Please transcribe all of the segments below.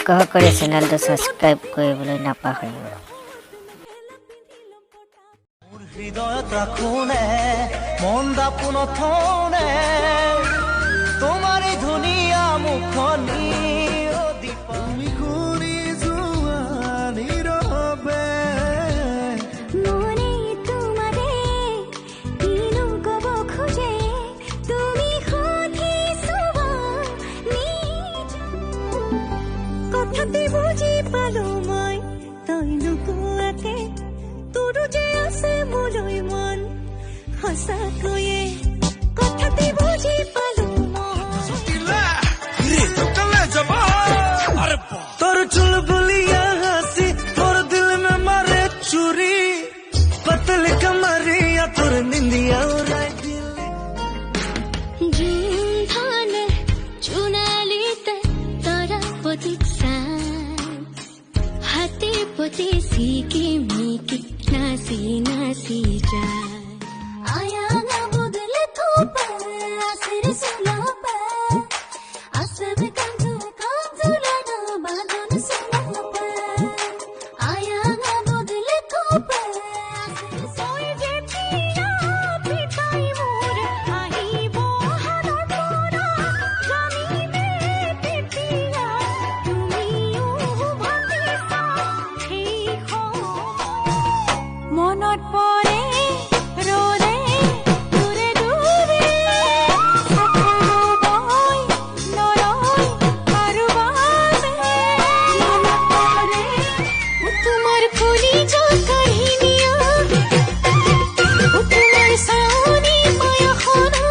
অনুগ্ৰহ কৰি চেনেলটো ছাবস্ক্ৰাইব কৰিবলৈ নাপাহৰিব। হৃদয়ত ৰাখোনে মন দাপোন থৌনে তোমাৰ এই ধুনীয়া মুখনি তুমি ঘূৰি যোৱা নীৰৱে মনে তোমাৰে কিনো ক'ব খোজে তুমি সুধিছোৱা কথাতে বুজি পালো মই তই নোকোৱাকে তোৰো যে আছে মোলৈ মন সঁচাকৈয়ে কথাতে বুজি পালো তোর चुलबुलिया हंसी और दिल में मारे चुरी पतले कमरिया तोर निंदिया उड़ाए ধান চুনালিতে তারা প্রতীক হাতে পতে সিকি মিকি নাসি নাসি যায় আয়া না বদলে তো আসির সুনা পা আসব কাঁদু কাঁদু লাগা বাদন সুনা পা আয়া না বদলে তো আসির সোই যে পিয়া পিতাই মোর আহিব হাদর তোরা জানিবে পিতিয়া তুমিও ভাবিছা ঠিক মনত পৰে ৰ'দে দূৰে দূৰে মই নৰয় কাৰোবাবে মনত পৰে তোমাৰ ফুলি যোৱা কাহিনীও তোমাৰ চাৱনি মায়াখনো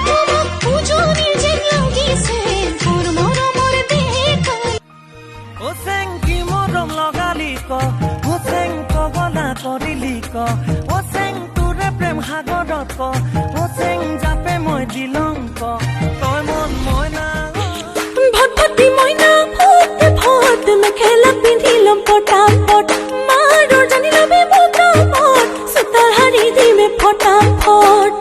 তোমাক উজনি যেন লাগিছে মোৰ মৰমৰ দেখাই ও চেং কি মৰম লগালি ক ও চেং কগলা কৰিলি ক ও চেং তোৰে প্ৰেম সাগৰত ক ও চেং জাপে মই দিলং ক তই মন মইনা ভটভটি মইনা ফুট ফুট মেখেলা পিন্ধিলম পটাপট মাৰৰ জানি লবি বুটা পট চোতাল হাৰি দিমে ফটাফট